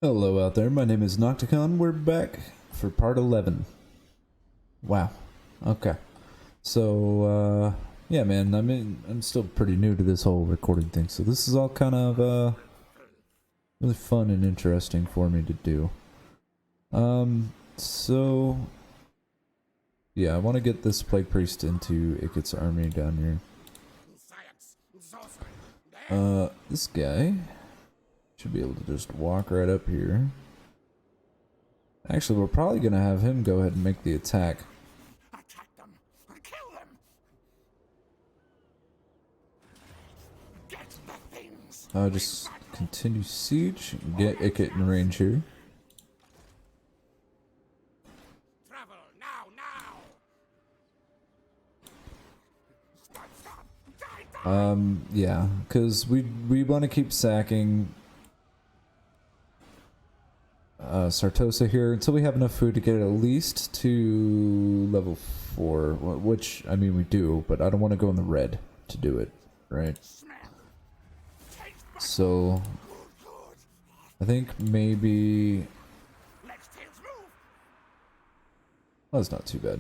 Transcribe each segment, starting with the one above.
Hello out there, my name is Nocticon. We're back for part 11. Wow. Okay. So, yeah man, I'm still pretty new to this whole recording thing, so this is all kind of, really fun and interesting for me to do. So... yeah, I want to get this Plague Priest into Ikit's army down here. This guy should be able to just walk right up here. Actually, we're probably going to have him go ahead and make the attack. Attack them! Kill them! Get the things! Just continue siege, get Ikit in range here. Travel now! Stop! Die! Yeah, because we want to keep sacking Sartosa here until we have enough food to get it at least to level 4, which, I mean, we do, but I don't want to go in the red to do it, right? So, I think maybe... oh, that's not too bad.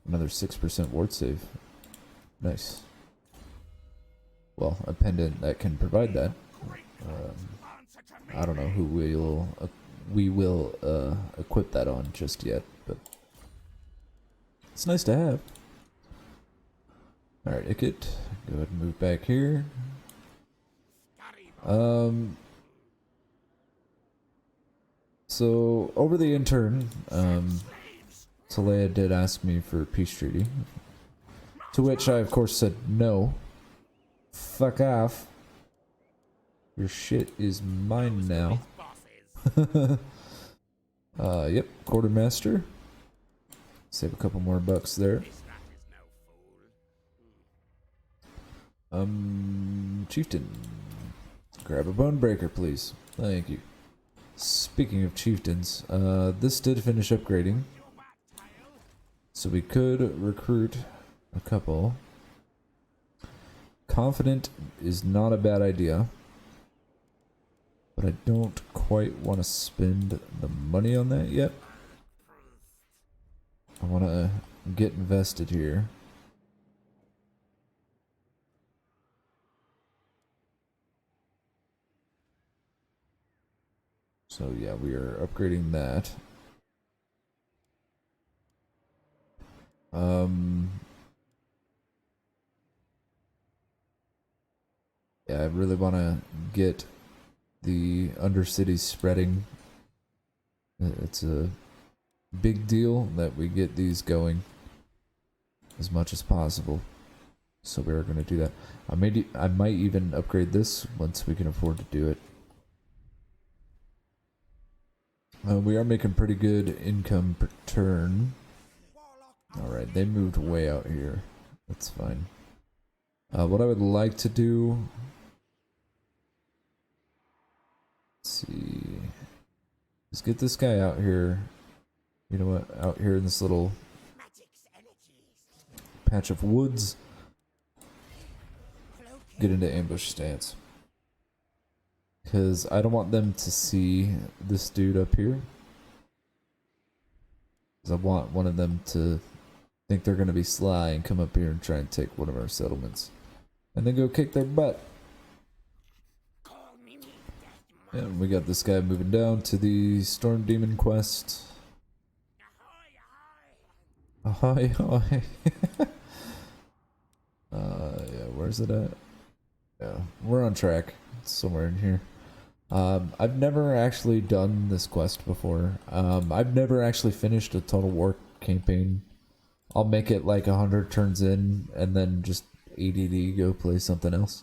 Another 6% ward save. Nice. Well, a pendant that can provide that. I don't know who we will equip that on just yet, but it's nice to have. Alright, Ikit, go ahead and move back here. So over the intern, Talea did ask me for a peace treaty, to which I of course said no. Fuck off. Your shit is mine now. Yep, quartermaster. Save a couple more bucks there. Chieftain. Grab a bone breaker, please. Thank you. Speaking of chieftains, this did finish upgrading. So we could recruit a couple. Confident is not a bad idea. But I don't quite want to spend the money on that yet. I want to get invested here. So yeah, we are upgrading that. Yeah, I really want to get the Undercity spreading. It's a big deal that we get these going as much as possible. So we are going to do that. I might even upgrade this once we can afford to do it. We are making pretty good income per turn. Alright, they moved way out here. That's fine. What I would like to do... let's see... is get this guy out here. You know what? Out here in this little patch of woods. Get into ambush stance. Because I don't want them to see this dude up here. Because I want one of them to think they're going to be sly and come up here and try and take one of our settlements. And then go kick their butt. And we got this guy moving down to the Storm Demon quest. Ahoy, ahoy. Yeah, where's it at? Yeah, we're on track. It's somewhere in here. I've never actually done this quest before. I've never actually finished a Total War campaign. I'll make it like 100 turns in and then just ADD go play something else.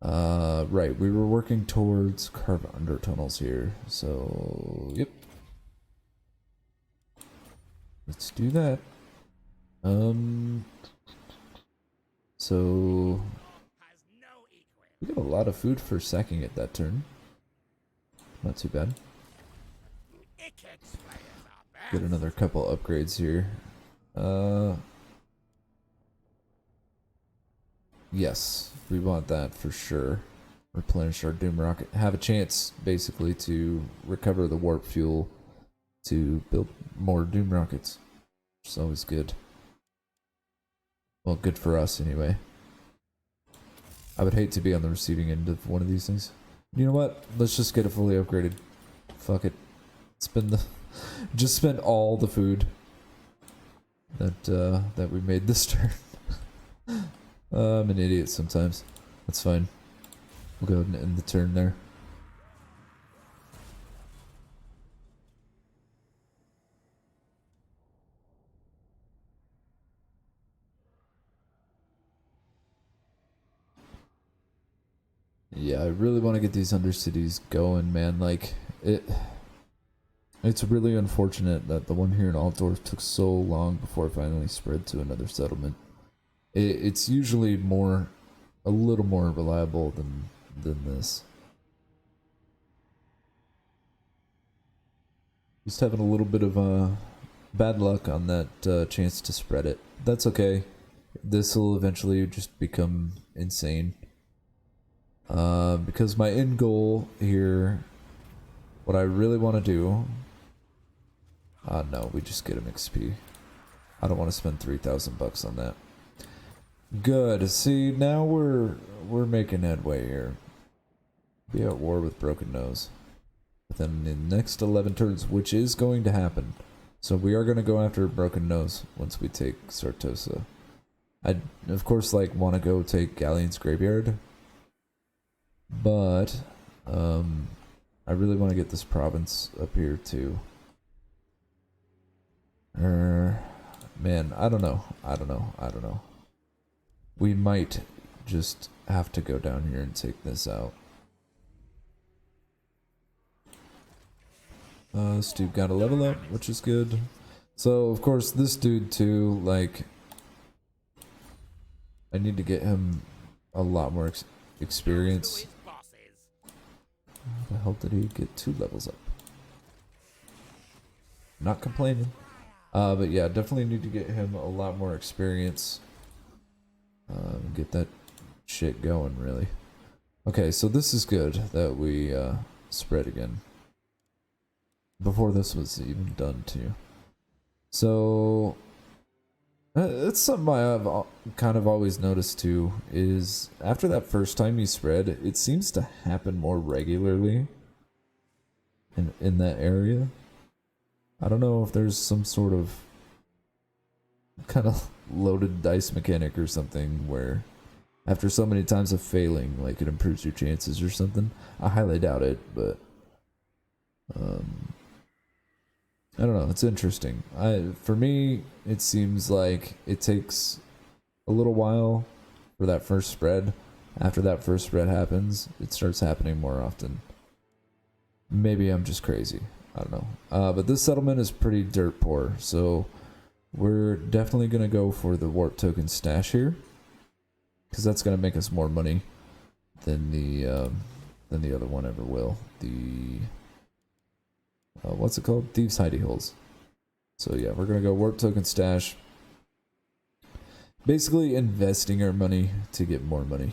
Right, we were working towards carve under tunnels here, so yep. Let's do that. So we got a lot of food for sacking it that turn. Not too bad. Get another couple upgrades here. Yes, we want that for sure. Replenish our Doom Rocket. Have a chance, basically, to recover the warp fuel to build more Doom Rockets. Which is always good. Well, good for us, anyway. I would hate to be on the receiving end of one of these things. You know what? Let's just get it fully upgraded. Fuck it. Spend the... just spend all the food that we made this turn. I'm an idiot sometimes. That's fine. We'll go ahead and end the turn there. Yeah, I really want to get these undercities going, man. Like, it's really unfortunate that the one here in Altdorf took so long before it finally spread to another settlement. It's usually a little more reliable than this. Just having a little bit of bad luck on that chance to spread it. That's okay. This will eventually just become insane. Because my end goal here, what I really want to do... no, we just get him XP. I don't want to spend 3,000 bucks on that. Good. See, now we're making headway here. Be at war with Broken Nose within the next 11 turns, which is going to happen. So we are going to go after Broken Nose once we take Sartosa. I'd, of course, like, want to go take Galleon's Graveyard. But, I really want to get this province up here, too. Man, I don't know. We might just have to go down here and take this out. This dude got a level up, which is good. So, of course, this dude too, like... I need to get him a lot more experience. How the hell did he get 2 levels up? Not complaining. But yeah, definitely need to get him a lot more experience. Get that shit going, really. Okay, so this is good that we spread again. Before this was even done, too. So... it's something I've kind of always noticed, too, is after that first time you spread, it seems to happen more regularly in that area. I don't know if there's some sort of kind of loaded dice mechanic or something where after so many times of failing, like, it improves your chances or something. I highly doubt it, but I don't know, it's interesting. For me, it seems like it takes a little while for that first spread. After that first spread happens, it starts happening more often. Maybe I'm just crazy. I don't know. But this settlement is pretty dirt poor, so we're definitely going to go for the warp token stash here. Because that's going to make us more money than the other one ever will. The... what's it called? Thieves' Hidey Holes. So yeah, we're going to go warp token stash. Basically investing our money to get more money.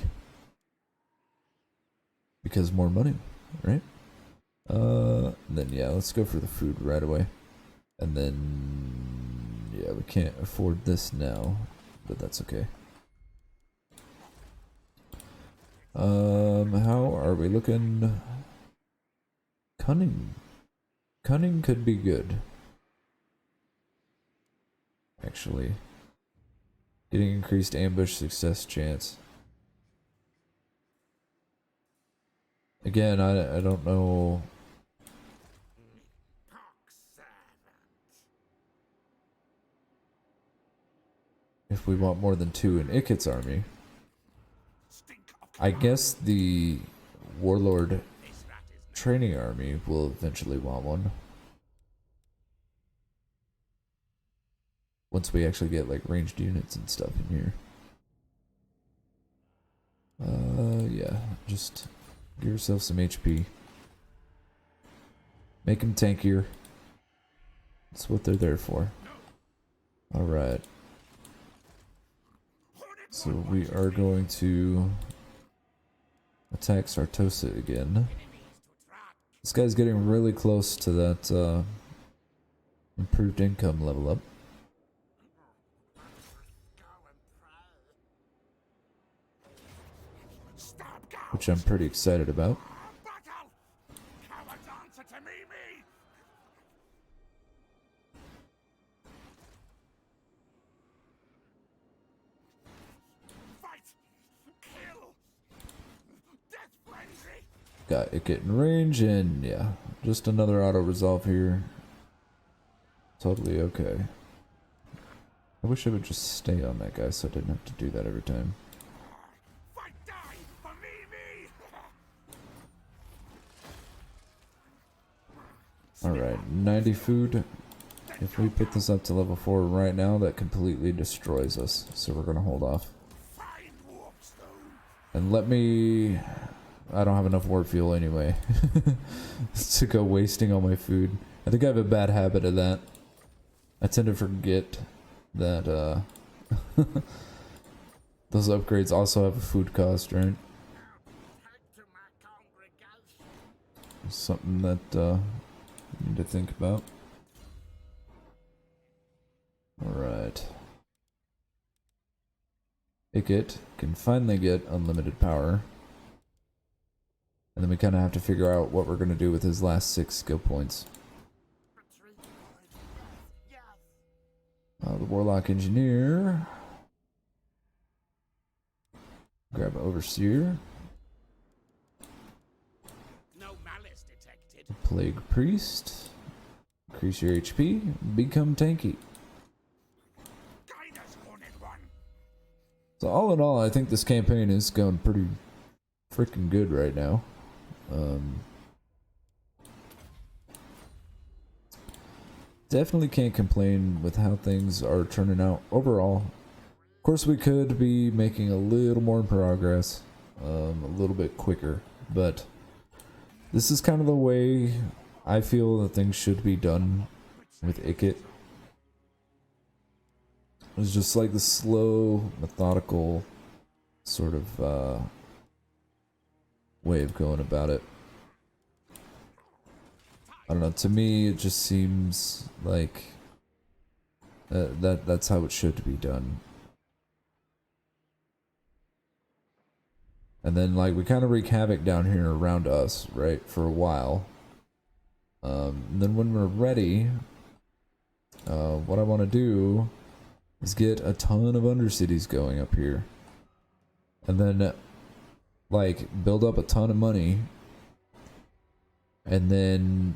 Because more money, right? Then yeah, let's go for the food right away. And then, yeah, we can't afford this now, but that's okay. How are we looking? Cunning. Cunning could be good. Actually. Getting increased ambush success chance. Again, I don't know. If we want more than 2 in Ikit's army. I guess the Warlord training army will eventually want one. Once we actually get like ranged units and stuff in here. Yeah, just give yourself some HP. Make them tankier. That's what they're there for. Alright. So we are going to attack Sartosa again. This guy's getting really close to that improved income level up, which I'm pretty excited about. Battle! Cowards answer to me! Fight! Kill! Death frenzy! Got Ikit in range, and yeah, just another auto resolve here. Totally okay. I wish I would just stay on that guy so I didn't have to do that every time. Fight die for me! Alright, 90 food. If we put this up to level 4 right now, that completely destroys us. So we're gonna hold off. Find warpstone! And let me... I don't have enough warp fuel anyway. To go wasting all my food. I think I have a bad habit of that. I tend to forget that those upgrades also have a food cost, right? Something that you need to think about. Alright. Ikit can finally get unlimited power. And then we kind of have to figure out what we're going to do with his last 6 skill points. The Warlock Engineer. Grab an Overseer. No malice detected. Plague Priest. Increase your HP. Become tanky. Guide us, Horned One. So all in all, I think this campaign is going pretty freaking good right now. Definitely can't complain with how things are turning out overall. Of course, we could be making a little more progress, a little bit quicker, but this is kind of the way I feel that things should be done with Ikit. It's just like the slow, methodical sort of way of going about it. I don't know, to me it just seems like that's how it should be done. And then like we kind of wreak havoc down here around us, right, for a while. And then when we're ready, what I want to do is get a ton of undercities going up here. And then like build up a ton of money. And then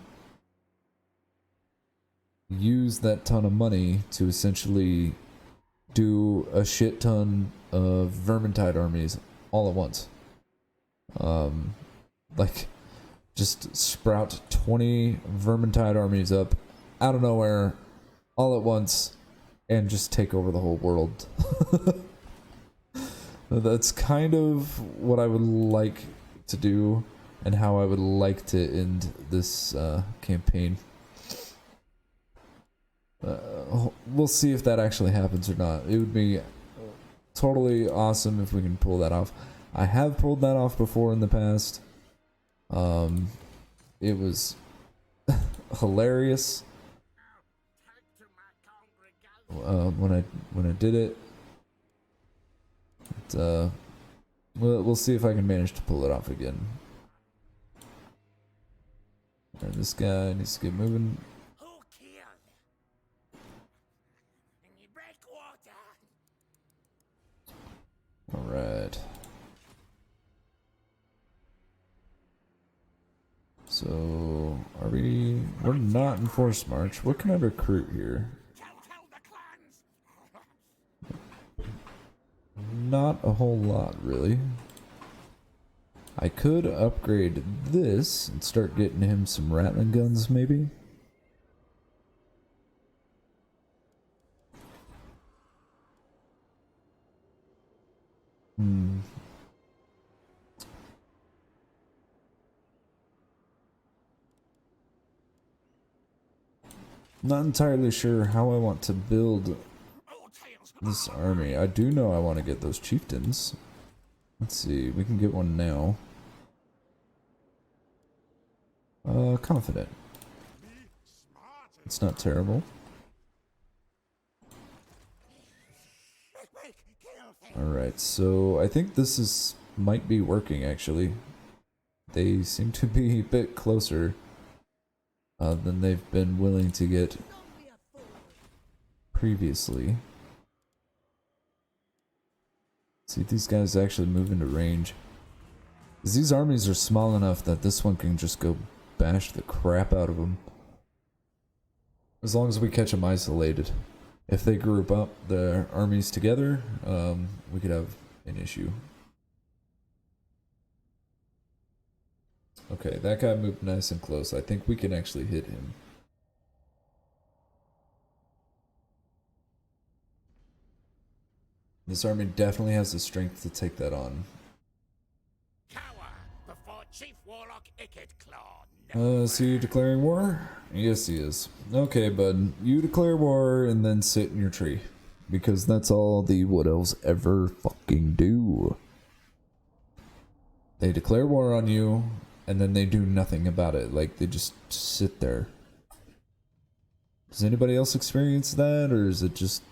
use that ton of money to essentially do a shit ton of Vermintide armies all at once. Like just sprout 20 Vermintide armies up out of nowhere all at once and just take over the whole world. That's kind of what I would like to do and how I would like to end this campaign. We'll see if that actually happens or not. It would be totally awesome if we can pull that off. I have pulled that off before in the past. It was hilarious when I did it. But, we'll see if I can manage to pull it off again. Alright, this guy needs to get moving. Who killed? In the breakwater. Alright. So, we're not in Force March. What can I recruit here? Tell the clans. Not a whole lot, really. I could upgrade this and start getting him some Rattling guns, maybe. Not entirely sure how I want to build All tales this army. I do know I want to get those chieftains. Let's see, we can get one now. Confident. It's not terrible. Alright, so I think this might be working actually. They seem to be a bit closer than they've been willing to get previously. See if these guys actually move into range. 'Cause these armies are small enough that this one can just go bash the crap out of them. As long as we catch them isolated. If they group up their armies together, we could have an issue. Okay, that guy moved nice and close. I think we can actually hit him. This army definitely has the strength to take that on. Cower before Chief Warlock Ikit claw. Is he declaring war? Yes, he is. Okay, bud. You declare war and then sit in your tree. Because that's all the Wood Elves ever fucking do. They declare war on you, and then they do nothing about it. Like, they just sit there. Does anybody else experience that, or is it just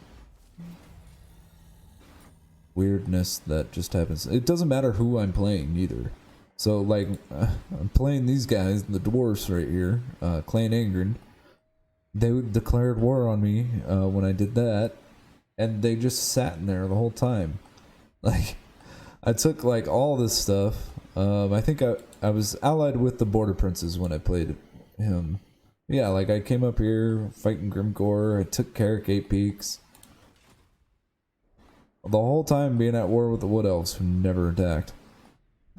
weirdness that just happens? It doesn't matter who I'm playing either. So, like, I'm playing these guys, the dwarves right here, Clan Angren. They declared war on me when I did that, and they just sat in there the whole time. Like, I took, like, all this stuff. I think I was allied with the Border Princes when I played him. Yeah, like, I came up here fighting Grimgore, I took Carrick 8 Peaks. The whole time being at war with the Wood Elves who never attacked.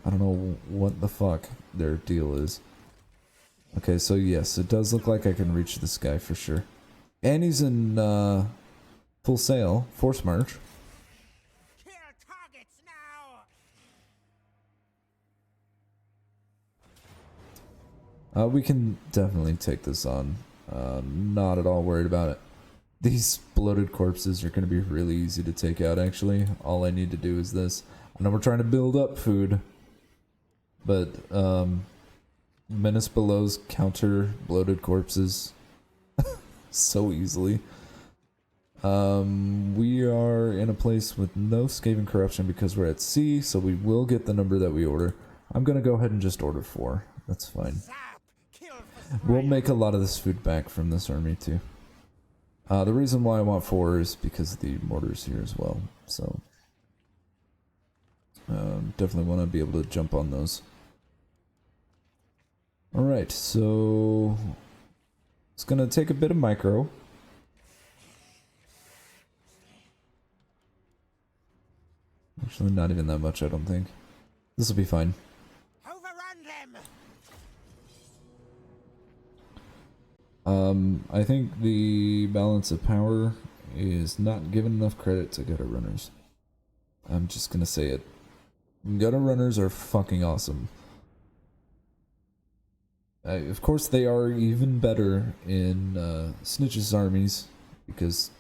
I don't know what the fuck their deal is. Okay, so yes, it does look like I can reach this guy for sure. And he's in full sail, force march. Kill targets now. We can definitely take this on. Not at all worried about it. These bloated corpses are going to be really easy to take out actually. All I need to do is this. I know we're trying to build up food. But, Menace Below's counter bloated corpses so easily. We are in a place with no Skaven corruption because we're at sea, so we will get the number that we order. I'm gonna go ahead and just order 4. That's fine. We'll make a lot of this food back from this army too. The reason why I want 4 is because of the mortars here as well, so definitely want to be able to jump on those. Alright, so it's gonna take a bit of micro. Actually, not even that much, I don't think. This will be fine. Overrun them. I think the balance of power is not given enough credit to gutter runners. I'm just gonna say it. Gutter runners are fucking awesome. Of course, they are even better in Snitch's armies because,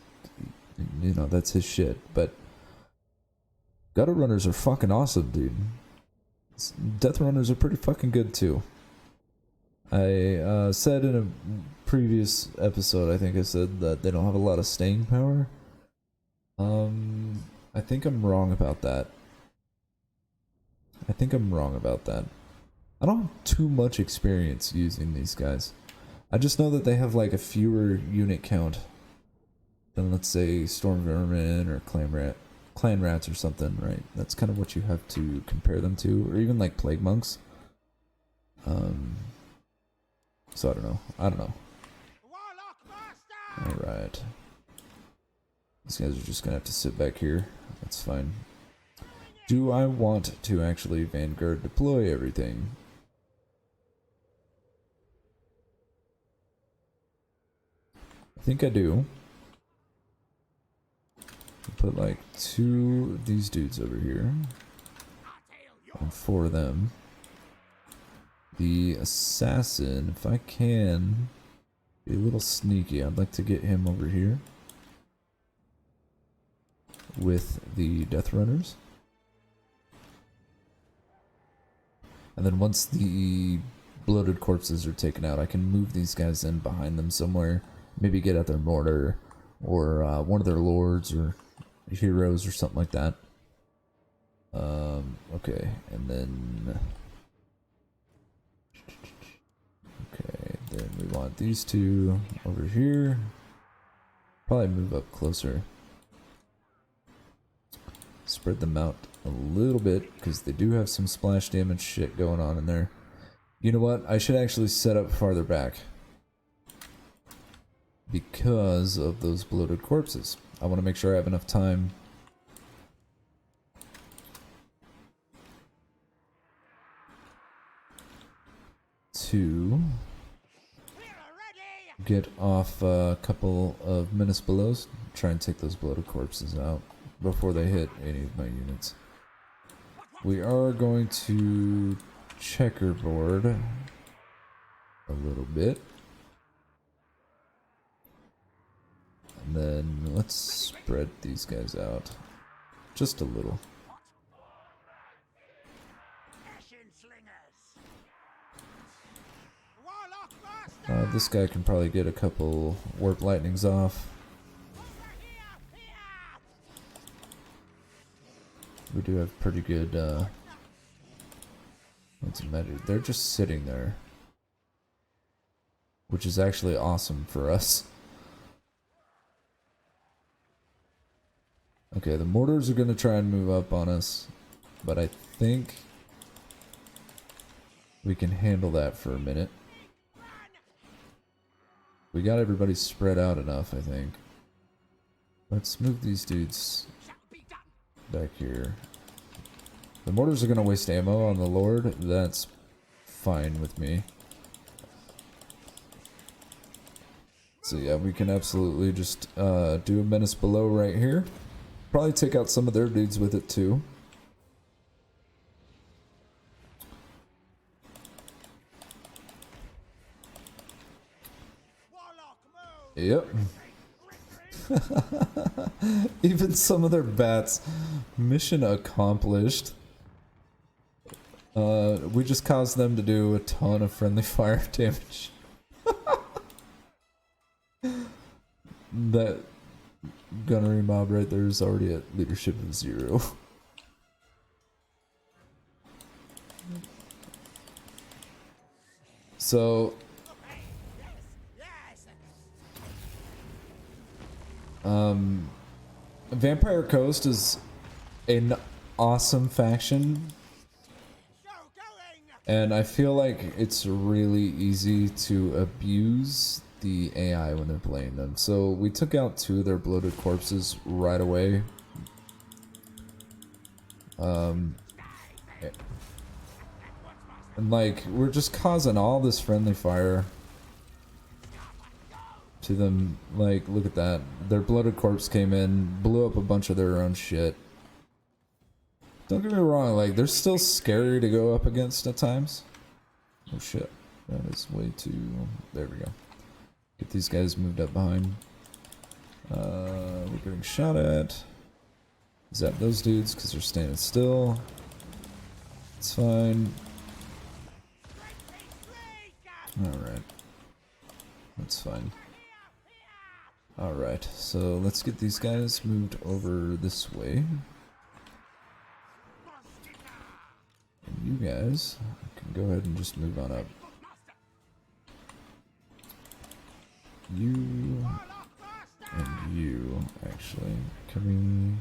you know, that's his shit. But gutter runners are fucking awesome, dude. Death runners are pretty fucking good too. I said in a previous episode, I think I said that they don't have a lot of staying power. I think I'm wrong about that. I don't have too much experience using these guys. I just know that they have like a fewer unit count than, let's say, Storm Vermin or Clan Rats or something, right? That's kind of what you have to compare them to, or even like Plague Monks. So I don't know. Alright. These guys are just gonna have to sit back here. That's fine. Do I want to actually Vanguard deploy everything? I think I do. Put like 2 of these dudes over here. And 4 of them. The assassin, if I can be a little sneaky, I'd like to get him over here. with the Death Runners. And then once the bloated corpses are taken out, I can move these guys in behind them somewhere. Maybe get at their mortar or one of their lords or heroes or something like that. Okay, and then... Okay, then we want these two over here. Probably move up closer. Spread them out a little bit, because they do have some splash damage shit going on in there. You know what? I should actually set up farther back. Because of those bloated corpses. I want to make sure I have enough time to get off a couple of menace belows. Try and take those bloated corpses out before they hit any of my units. We are going to checkerboard a little bit. And then let's spread these guys out just a little. This guy can probably get a couple warp lightnings off. We do have pretty good, what's the matter? They're just sitting there. Which is actually awesome for us. Okay, the mortars are going to try and move up on us. But I think we can handle that for a minute. We got everybody spread out enough, I think. Let's move these dudes back here. The mortars are going to waste ammo on the Lord. That's fine with me. So yeah, we can absolutely just do a menace below right here. Probably take out some of their dudes with it too. Yep. Even some of their bats. Mission accomplished. We just caused them to do a ton of friendly fire damage. That gunnery mob right there is already at leadership of 0. So Vampire Coast is an awesome faction, and I feel like it's really easy to abuse the AI when they're playing them. So we took out 2 of their bloated corpses right away. And like, we're just causing all this friendly fire to them. Like, look at that. Their bloated corpse came in, blew up a bunch of their own shit. Don't get me wrong, like, they're still scary to go up against at times. Oh shit. That is way too... There we go. Get these guys moved up behind. We're getting shot at. Zap those dudes because they're standing still. It's fine. Alright. That's fine. Alright, so let's get these guys moved over this way. And you guys can go ahead and just move on up. You and you, actually. Can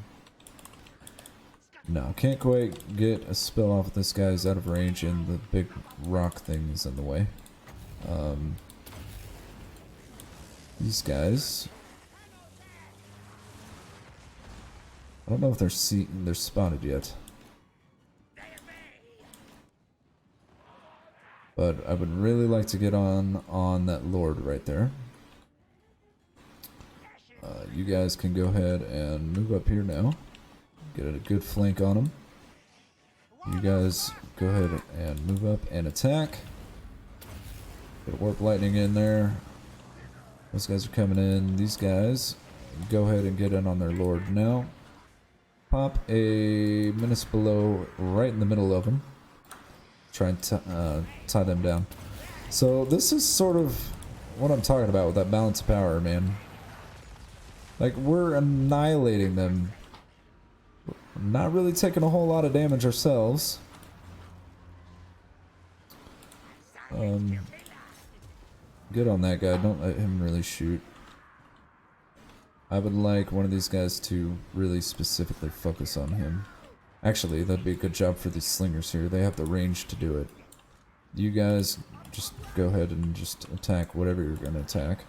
we... No, can't quite get a spell off. This guy's out of range and the big rock thing is in the way. These guys... I don't know if they're spotted yet. But I would really like to get on that Lord right there. You guys can go ahead and move up here now. Get a good flank on them. You guys go ahead and move up and attack. Get a warp lightning in there. Those guys are coming in. These guys, go ahead and get in on their Lord now. pop a menace below right in the middle of them. Try and tie them down. So this is sort of what I'm talking about with that balance of power, man. Like, we're annihilating them. Not really taking a whole lot of damage ourselves. Good on that guy. Don't let him really shoot. I would like one of these guys to really specifically focus on him. Actually, that'd be a good job for these slingers here. They have the range to do it. You guys just go ahead and just attack whatever you're gonna attack.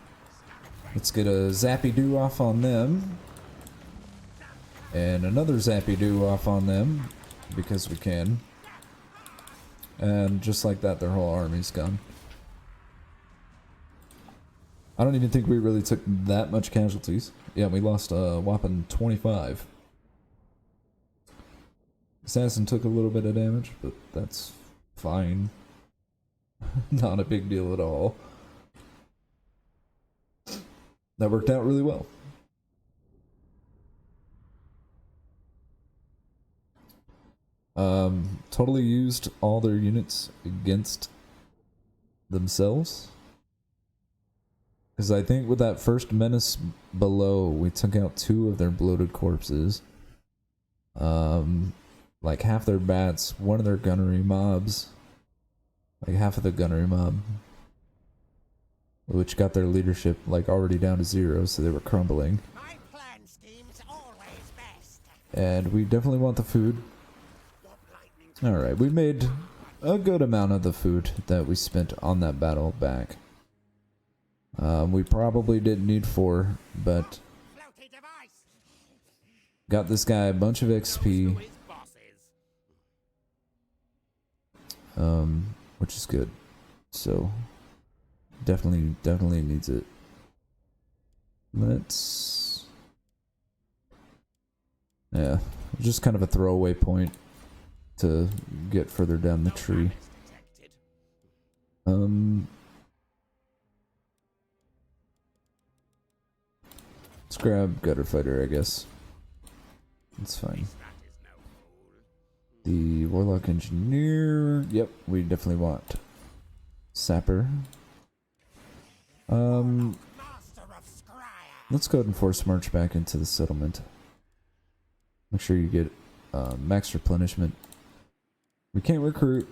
Let's get a zappy doo off on them. And another zappy doo off on them. Because we can. And just like that, their whole army's gone. I don't even think we really took that much casualties. Yeah, we lost a whopping 25. Assassin took a little bit of damage, but that's fine. Not a big deal at all. That worked out really well. Totally used all their units against themselves. Because I think with that first menace below, we took out 2 of their bloated corpses. Like half their bats, 1 of their gunnery mobs. Like half of the gunnery mob. Which got their leadership like already down to 0, so they were crumbling. My plan scheme's always best. And we definitely want the food. Alright, we made a good amount of the food that we spent on that battle back. We probably didn't need 4, but got this guy a bunch of XP, which is good. So definitely needs it. Yeah, just kind of a throwaway point to get further down the tree. Let's grab Gutter Fighter, I guess. That's fine. The Warlock Engineer. Yep, we definitely want Sapper. Let's go ahead and force march back into the settlement. Make sure you get max replenishment. We can't recruit,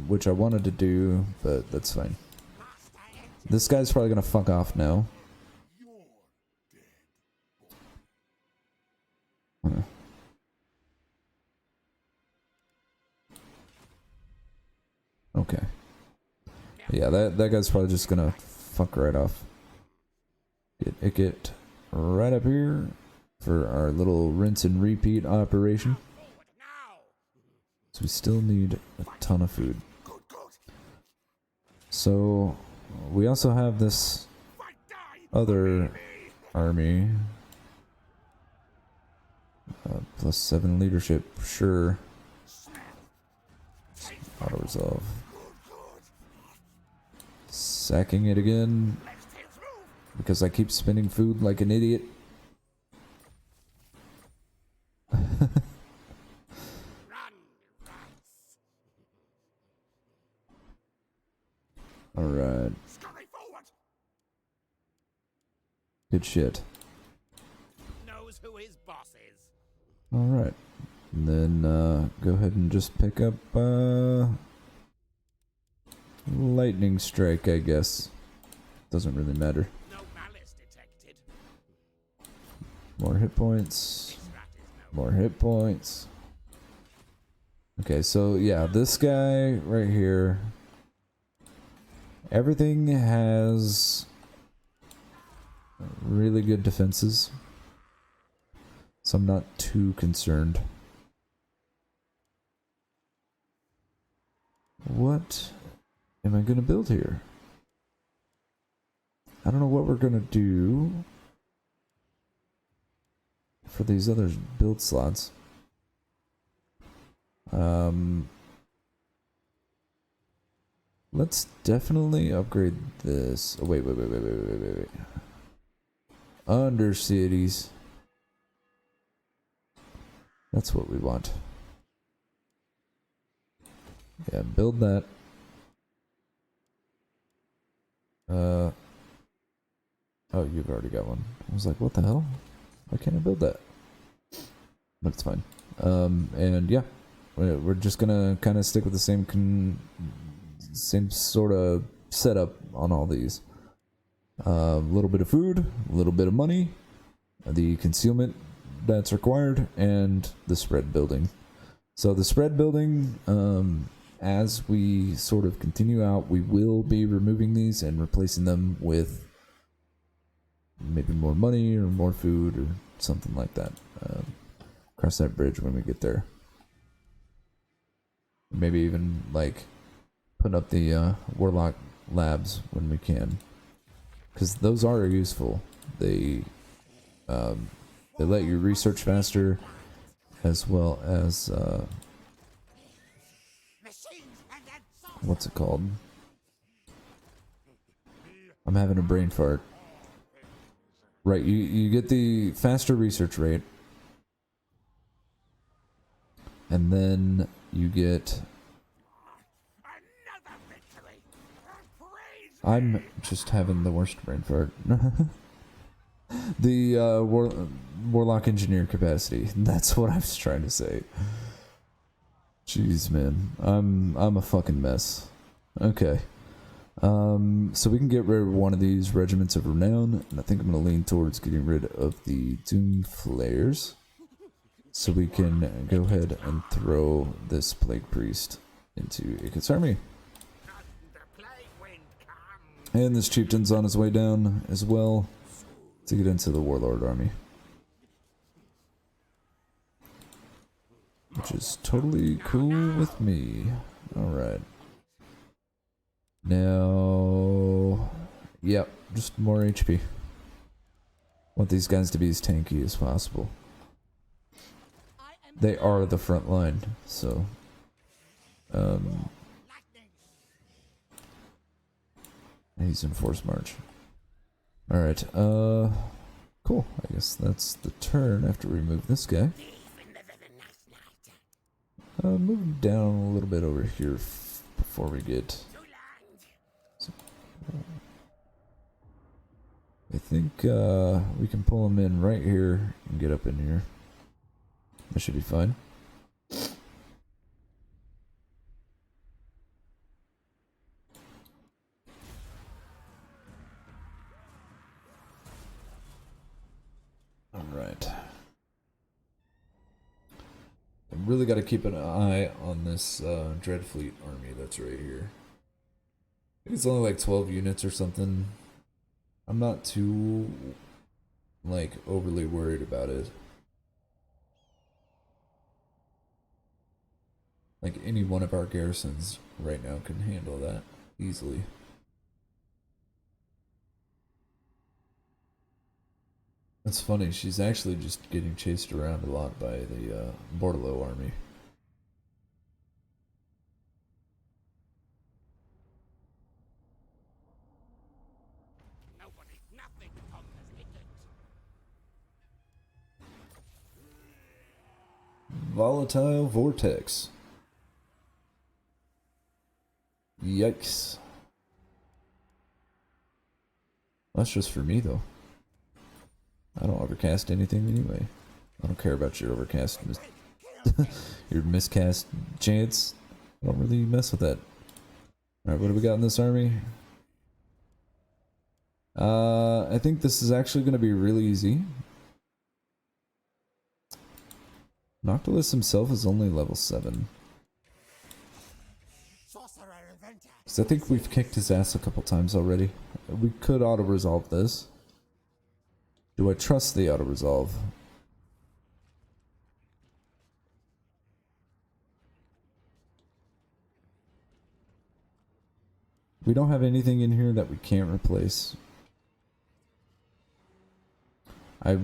which I wanted to do, but that's fine. This guy's probably gonna fuck off now. Okay. Yeah, that guy's probably just gonna fuck right off. Get Ikit right up here for our little rinse and repeat operation. So we still need a ton of food. So we also have this other army. Plus 7 leadership, sure. Auto resolve. Sacking it again. Because I keep spinning food like an idiot. Alright. Good shit. Knows who his boss is. Alright. And then go ahead and just pick up lightning strike, I guess. Doesn't really matter. No malice detected. More hit points. More hit points. Okay, so yeah, this guy right here. Everything has really good defenses. So I'm not too concerned. What am I gonna build here? I don't know what we're gonna do for these other build slots. Let's definitely upgrade this. Oh, wait. Undercities. That's what we want. Yeah, build that. Oh, you've already got one. I was like, what the hell? Why can't I build that? But it's fine. And yeah, we're just gonna kind of stick with the same sort of setup on all these. A little bit of food, a little bit of money, the concealment that's required, and the spread building. So the spread building, as we sort of continue out, we will be removing these and replacing them with maybe more money or more food or something like that. Cross that bridge when we get there. Maybe even like put up the Warlock labs when we can, because those are useful. They let you research faster, as well as what's it called? I'm having a brain fart. Right, you get the faster research rate, and then you get. I'm just having the worst brain fart. The Warlock engineer capacity. That's what I was trying to say. Jeez, man, I'm a fucking mess. Okay. So we can get rid of one of these regiments of renown, and I think I'm gonna lean towards getting rid of the Doom Flares, so we can go ahead and throw this Plague Priest into Ikit's army. And this chieftain's on his way down as well to get into the Warlord army, which is totally cool with me. Alright. Now, yep, just more HP. Want these guys to be as tanky as possible. They are the front line, so he's in force march. Alright, cool. I guess that's the turn after we remove this guy. Move down a little bit over here before we get. I think we can pull him in right here and get up in here. That should be fine. Alright. I really got to keep an eye on this Dreadfleet army that's right here. I think it's only like 12 units or something. I'm not too, like, overly worried about it. Like, any one of our garrisons right now can handle that easily. That's funny, she's actually just getting chased around a lot by the Bordello army. Nothing conquers Ikit. Volatile Vortex. Yikes. That's just for me, though. I don't overcast anything anyway. I don't care about your overcast, your miscast chance. I don't really mess with that. Alright, what do we got in this army? I think this is actually going to be really easy. Noctilus himself is only level 7. So I think we've kicked his ass a couple times already. We could auto-resolve this. Do I trust the auto-resolve? We don't have anything in here that we can't replace. I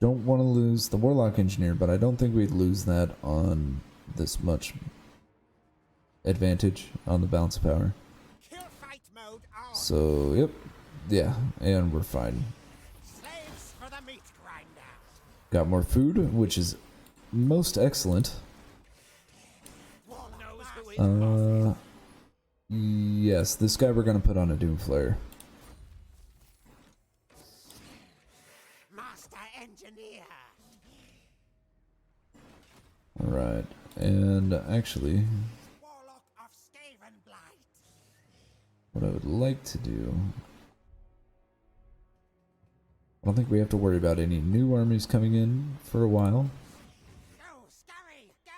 don't want to lose the Warlock Engineer, but I don't think we'd lose that on this much advantage on the balance of power. So, yep. Yeah, and we're fine. Got more food, which is most excellent. Knows who is boss. Yes, this guy we're gonna put on a Doomflare. Master engineer. Alright, and actually, Warlock of Skaven Blight. what I would like to do... I don't think we have to worry about any new armies coming in for a while. Go, scurry, go.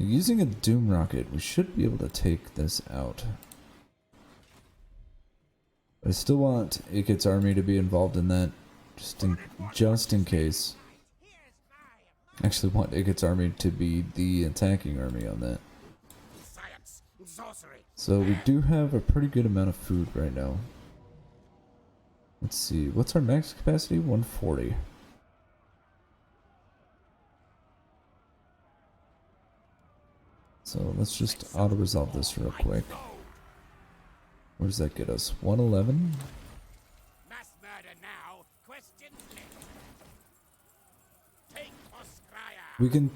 Using a Doom Rocket, we should be able to take this out. I still want Ikit's army to be involved in that, just in case. Here's my Actually want Ikit's army to be the attacking army on that. science, sorcery. So we do have a pretty good amount of food right now. Let's see, what's our max capacity? 140. So let's just auto-resolve this real quick. Where does that get us? 111? Mass murder now. Question next. Take Oskraya. We can...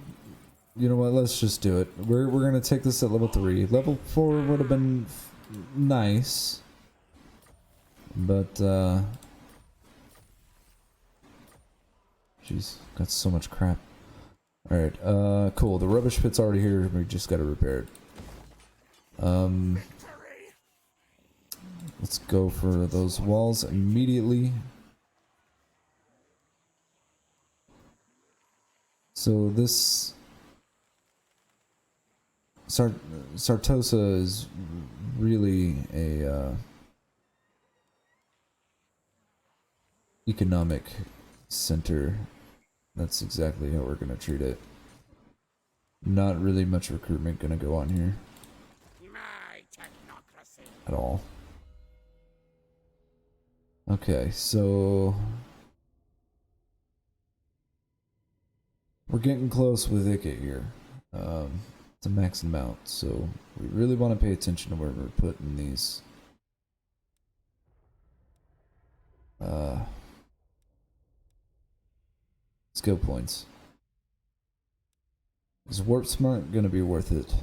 You know what, let's just do it. We're gonna take this at level 3. Level 4 would have been nice. But, jeez, got so much crap. Alright, cool. The rubbish pit's already here. We just gotta repair it. Let's go for those walls immediately. So this... Sartosa is really a, economic center. That's exactly how we're gonna treat it. Not really much recruitment gonna go on here My technocracy. at all. Okay, so we're getting close with Ikit here. To max amount, so we really want to pay attention to where we're putting these skill points. Is Warp Smart gonna be worth it?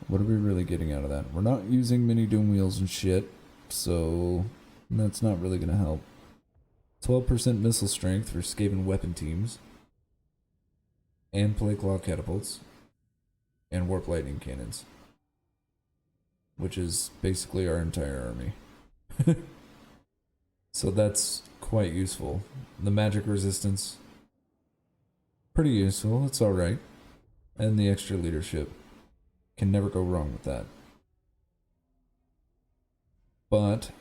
What are we really getting out of that? We're not using mini doom wheels and shit, so that's not really gonna help. 12% missile strength for Skaven weapon teams, and Plague Claw catapults, and Warp Lightning cannons, which is basically our entire army. So that's quite useful. The magic resistance, pretty useful, it's alright. And the extra leadership, can never go wrong with that. But,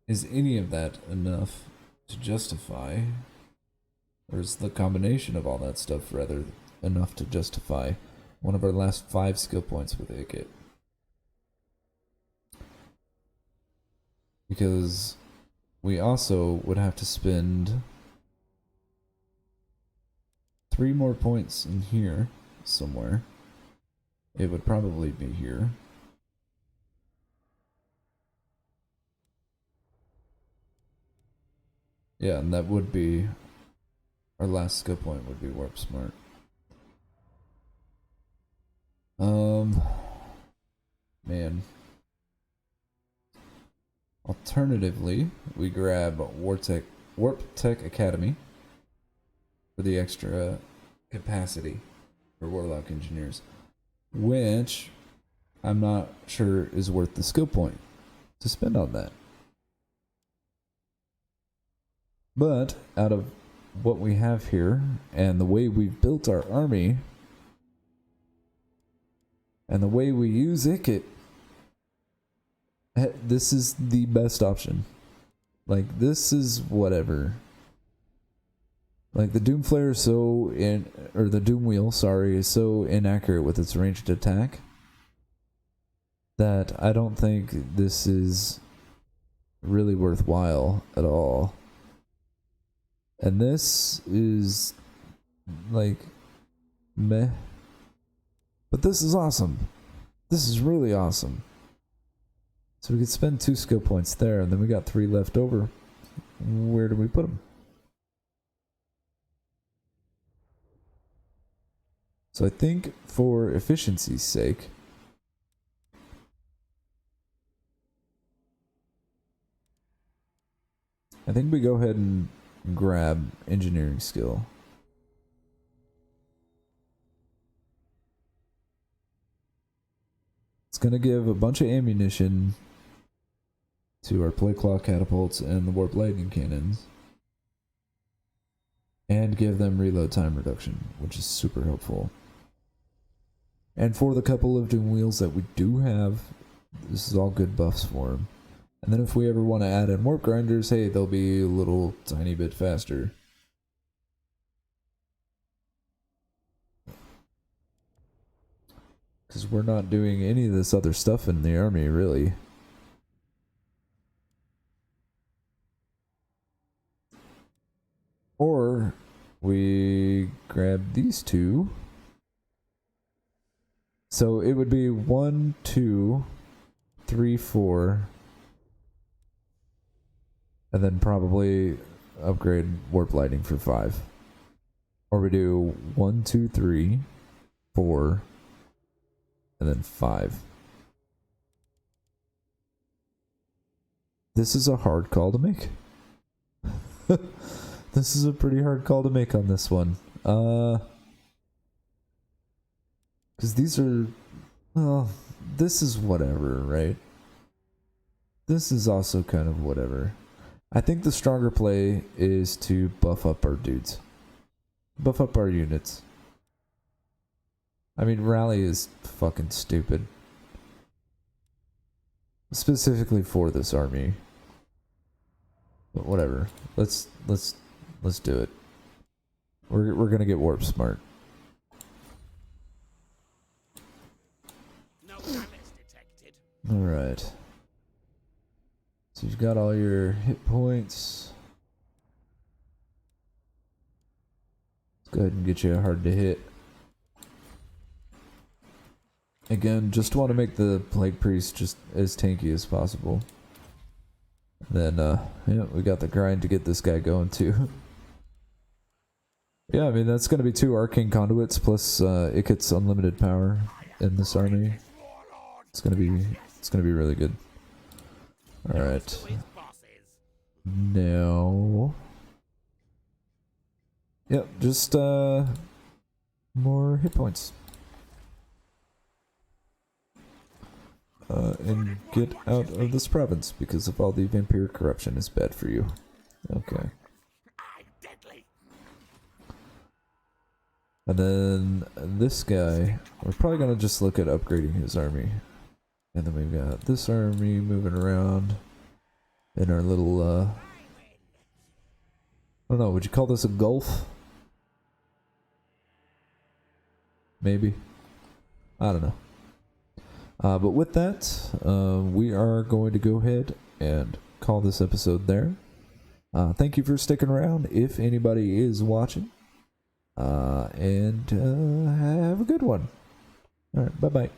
is any of that enough to justify, or is the combination of all that stuff rather enough to justify one of our last 5 skill points with Ikit? Because we also would have to spend 3 more points in here somewhere. It would probably be here. Yeah, and that would be our last skill point, would be Warp Smart. Man. Alternatively, we grab Warp Tech Academy for the extra capacity for Warlock Engineers, which I'm not sure is worth the skill point to spend on that. But out of what we have here and the way we've built our army and the way we use Ikit, this is the best option. Like, this is whatever. Like, the Doomflare is so or the Doom Wheel, sorry, is so inaccurate with its ranged attack that I don't think this is really worthwhile at all. And this is like meh. But this is awesome. This is really awesome. So we could spend 2 skill points there, and then we got 3 left over. Where do we put them? So I think for efficiency's sake, I think we go ahead and grab engineering skill. It's going to give a bunch of ammunition to our plate claw catapults and the warp lightning cannons. And give them reload time reduction, which is super helpful. And for the couple of doom wheels that we do have, this is all good buffs for them. And then if we ever want to add in warp grinders, hey, they'll be a little tiny bit faster. Because we're not doing any of this other stuff in the army, really. Or we grab these 2. So it would be 1, 2, 3, 4. And then probably upgrade warp lighting for 5. Or we do 1, 2, 3, 4, and then 5. This is a hard call to make. This is a pretty hard call to make on this one. Because these are... Well, this is whatever, right? This is also kind of whatever. I think the stronger play is to buff up our dudes. Buff up our units. I mean, rally is fucking stupid. Specifically for this army. But whatever. Let's do it. We're gonna get warp smart. No malice detected. Alright. So you've got all your hit points. Let's go ahead and get you a hard to hit. Again, just want to make the Plague Priest just as tanky as possible. Then, yeah, we got the grind to get this guy going too. Yeah, I mean, that's going to be 2 Arcane Conduits plus Ikit's unlimited power in this army. It's going to be really good. Alright. Now... Yep, just, more hit points. And get out of this province because of all the vampire corruption is bad for you. Okay. And then this guy, we're probably gonna just look at upgrading his army. And then we've got this army moving around in our little, I don't know, would you call this a gulf? Maybe. I don't know. But with that, we are going to go ahead and call this episode there. Thank you for sticking around, if anybody is watching. And have a good one. Alright, bye-bye.